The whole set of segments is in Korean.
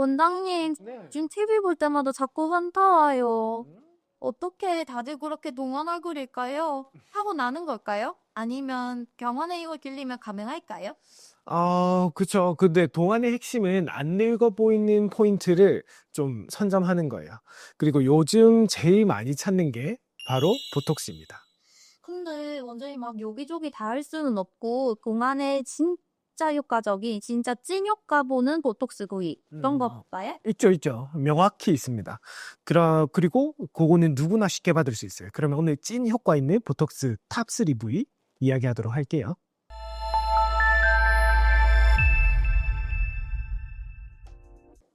원장님, 네. 지금 TV 볼 때마다 자꾸 현타 와요. 어떻게 다들 그렇게 동안 얼굴일까요? 하고 나는 걸까요? 아니면 병원에 이걸 길리면 가능할까요? 그쵸. 근데 동안의 핵심은 안 늙어 보이는 포인트를 좀 선점하는 거예요. 그리고 요즘 제일 많이 찾는 게 바로 보톡스입니다. 근데 원장님 막 여기저기 다 할 수는 없고 동안에 진짜 효과적인 진짜 찐 효과 보는 보톡스 구이 그런 거 볼까요? 있죠, 있죠. 명확히 있습니다. 그리고 그거는 누구나 쉽게 받을 수 있어요. 그러면 오늘 찐 효과 있는 보톡스 탑3 부위 이야기하도록 할게요.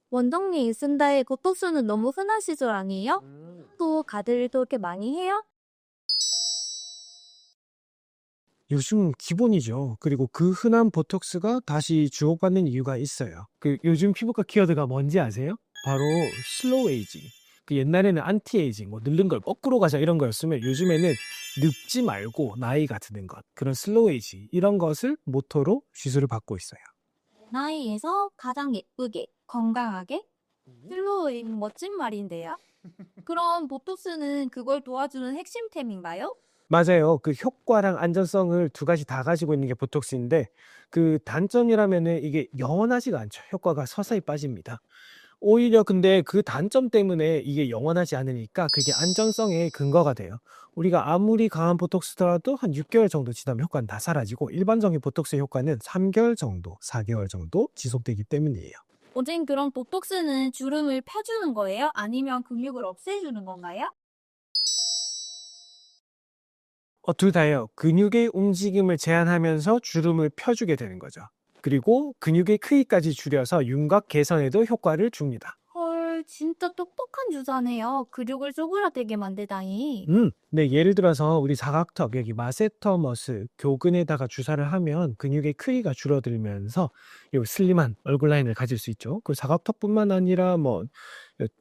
원장님, 근데 보톡스는 너무 흔한 시절 아니에요? 또 다들 그렇게 많이 해요? 요즘 기본이죠. 그리고 그 흔한 보톡스가 다시 주목받는 이유가 있어요. 요즘 피부과 키워드가 뭔지 아세요? 바로 슬로우 에이징. 옛날에는 안티 에이징, 뭐 늙는 걸 거꾸로 가자 이런 거였으면 요즘에는 늙지 말고 나이가 드는 것, 그런 슬로우 에이징 이런 것을 모토로 시술을 받고 있어요. 나이에서 가장 예쁘게, 건강하게? 슬로우인 멋진 말인데요. 그럼 보톡스는 그걸 도와주는 핵심템인가요? 맞아요. 그 효과랑 안전성을 두 가지 다 가지고 있는 게 보톡스인데 그 단점이라면은 이게 영원하지가 않죠. 효과가 서서히 빠집니다. 오히려 근데 그 단점 때문에 이게 영원하지 않으니까 그게 안전성의 근거가 돼요. 우리가 아무리 강한 보톡스더라도 한 6개월 정도 지나면 효과는 다 사라지고 일반적인 보톡스의 효과는 3개월 정도, 4개월 정도 지속되기 때문이에요. 원장님, 그럼 보톡스는 주름을 펴주는 거예요? 아니면 근육을 없애주는 건가요? 둘 다예요. 근육의 움직임을 제한하면서 주름을 펴주게 되는 거죠. 그리고 근육의 크기까지 줄여서 윤곽 개선에도 효과를 줍니다. 헐, 진짜 똑똑한 주사네요. 근육을 쪼그라들게 만들다니. 네, 예를 들어서 우리 사각턱, 여기 마세터머스, 교근에다가 주사를 하면 근육의 크기가 줄어들면서 요 슬림한 얼굴 라인을 가질 수 있죠. 그 사각턱뿐만 아니라 뭐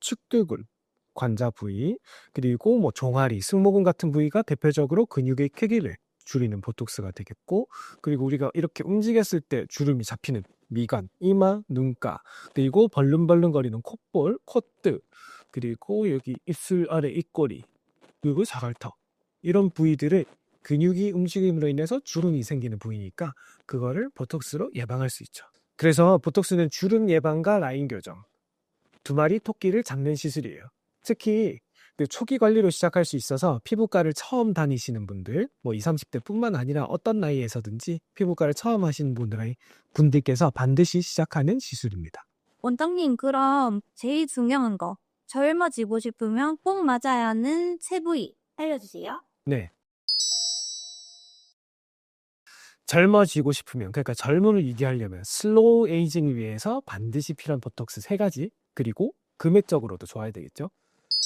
측두굴, 관자 부위, 그리고 뭐 종아리, 승모근 같은 부위가 대표적으로 근육의 크기를 줄이는 보톡스가 되겠고, 그리고 우리가 이렇게 움직였을 때 주름이 잡히는 미간, 이마, 눈가, 그리고 벌름벌름거리는 콧볼, 콧등, 그리고 여기 입술 아래 입꼬리, 그리고 사각턱, 이런 부위들을 근육이 움직임으로 인해서 주름이 생기는 부위니까 그거를 보톡스로 예방할 수 있죠. 그래서 보톡스는 주름 예방과 라인 교정, 두 마리 토끼를 잡는 시술이에요. 특히 그 초기 관리로 시작할 수 있어서 피부과를 처음 다니시는 분들, 뭐 20, 30대뿐만 아니라 어떤 나이에서든지 피부과를 처음 하시는 분들께서 반드시 시작하는 시술입니다. 원장님, 그럼 제일 중요한 거. 젊어지고 싶으면 꼭 맞아야 하는 체부위 알려주세요. 네. 젊어지고 싶으면, 그러니까 젊음을 유지하려면 슬로우 에이징을 위해서 반드시 필요한 보톡스 세 가지, 그리고 금액적으로도 좋아야 되겠죠.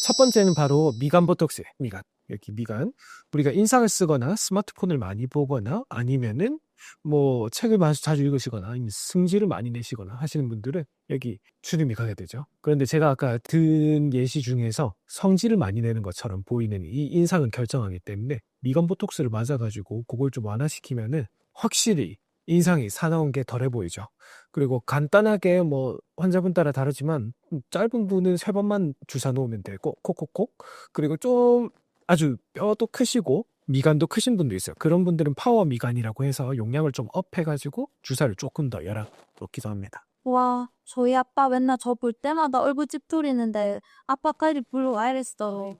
첫 번째는 바로 미간 보톡스예요. 미간. 여기 미간. 우리가 인상을 쓰거나 스마트폰을 많이 보거나 아니면은 뭐 책을 자주 읽으시거나 아니면 승질을 많이 내시거나 하시는 분들은 여기 주름이 가게 되죠. 그런데 제가 아까 든 예시 중에서 성질을 많이 내는 것처럼 보이는 이 인상을 결정하기 때문에 미간 보톡스를 맞아가지고 그걸 좀 완화시키면은 확실히 인상이 사나운 게 덜해 보이죠. 그리고 간단하게 뭐 환자분 따라 다르지만 짧은 분은 3번만 주사 놓으면 되고 콕콕콕. 그리고 좀 아주 뼈도 크시고 미간도 크신 분도 있어요. 그런 분들은 파워 미간이라고 해서 용량을 좀 업해 가지고 주사를 조금 더 열어 놓기도 합니다. 와, 저희 아빠 맨날 저 볼 때마다 얼굴 찌푸리는데 아빠까지 불러와 이랬어.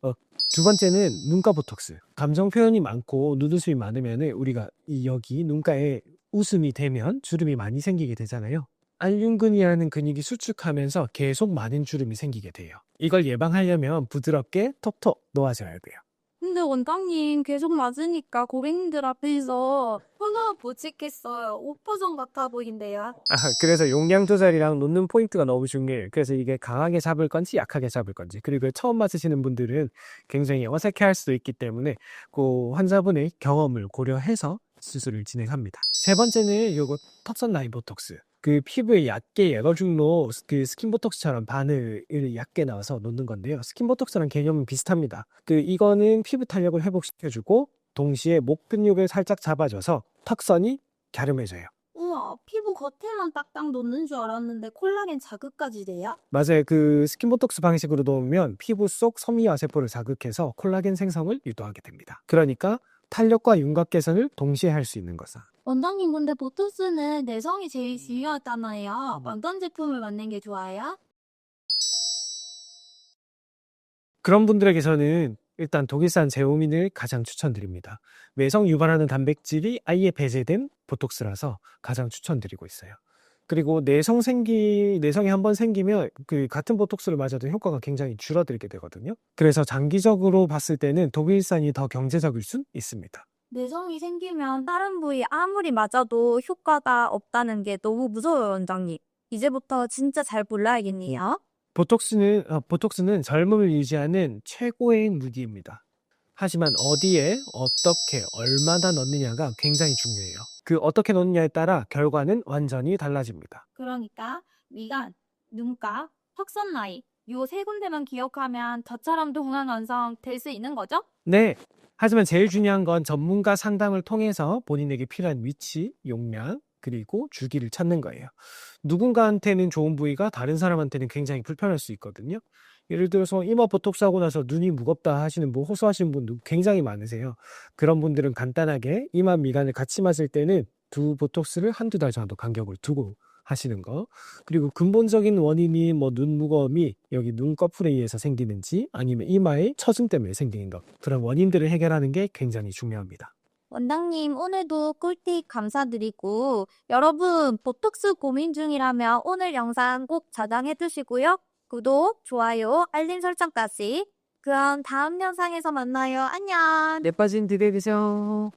어, 두 번째는 눈가 보톡스. 감정 표현이 많고 눈웃음이 많으면은 우리가 여기 눈가에 웃음이 되면 주름이 많이 생기게 되잖아요. 알륜근이라는 근육이 수축하면서 계속 많은 주름이 생기게 돼요. 이걸 예방하려면 부드럽게 톡톡 놓아줘야 돼요. 근데 원장님 계속 맞으니까 고객님들 앞에서 표정 못 찍겠어요. 오퍼전 같아 보인대요. 그래서 용량 조절이랑 놓는 포인트가 너무 중요해요. 그래서 이게 강하게 잡을 건지 약하게 잡을 건지, 그리고 처음 맞으시는 분들은 굉장히 어색해할 수도 있기 때문에 그 환자분의 경험을 고려해서 수술을 진행합니다. 세 번째는 요거 턱선 라인 보톡스. 그 피부에 얕게 예거중로 그 스킨 보톡스처럼 바늘을 얕게 나와서 놓는 건데요. 스킨 보톡스랑 개념은 비슷합니다. 이거는 피부 탄력을 회복시켜주고 동시에 목 근육을 살짝 잡아줘서 턱선이 갸름해져요. 우와, 우와, 피부 겉에만 딱딱 놓는 줄 알았는데 콜라겐 자극까지 돼요? 맞아요. 그 스킨보톡스 방식으로 놓으면 피부 속 섬유화 세포를 자극해서 콜라겐 생성을 유도하게 됩니다. 그러니까 탄력과 윤곽 개선을 동시에 할 수 있는 거죠. 원장님, 근데 보톡스는 내성이 제일 중요하잖아요. 어떤 제품을 맞는 게 좋아요? 그런 분들에게서는 일단 독일산 제오민을 가장 추천드립니다. 외성 유발하는 단백질이 아예 배제된 보톡스라서 가장 추천드리고 있어요. 그리고 내성이 한번 생기면 그 같은 보톡스를 맞아도 효과가 굉장히 줄어들게 되거든요. 그래서 장기적으로 봤을 때는 독일산이 더 경제적일 수 있습니다. 내성이 생기면 다른 부위 아무리 맞아도 효과가 없다는 게 너무 무서워요, 원장님. 이제부터 진짜 잘 골라야겠네요. 보톡스는 젊음을 유지하는 최고의 무기입니다. 하지만 어디에, 어떻게, 얼마나 넣느냐가 굉장히 중요해요. 그 어떻게 넣느냐에 따라 결과는 완전히 달라집니다. 그러니까 미간, 눈가, 턱선 라인 요 세 군데만 기억하면 저처럼 동안 완성 될 수 있는 거죠? 네. 하지만 제일 중요한 건 전문가 상담을 통해서 본인에게 필요한 위치, 용량, 그리고 주기를 찾는 거예요. 누군가한테는 좋은 부위가 다른 사람한테는 굉장히 불편할 수 있거든요. 예를 들어서 이마 보톡스 하고 나서 눈이 무겁다 하시는 분, 호소하시는 분도 굉장히 많으세요. 그런 분들은 간단하게 이마 미간을 같이 맞을 때는 두 보톡스를 한두 달 정도 간격을 두고 하시는 거. 그리고 근본적인 원인이 뭐 눈 무거움이 여기 눈꺼풀에 의해서 생기는지 아니면 이마의 처짐 때문에 생기는 것. 그런 원인들을 해결하는 게 굉장히 중요합니다. 원장님, 오늘도 꿀팁 감사드리고, 여러분, 보톡스 고민 중이라면 오늘 영상 꼭 저장해 두시고요. 구독, 좋아요, 알림 설정까지. 그럼 다음 영상에서 만나요. 안녕. 내 빠진 기대해 주세요.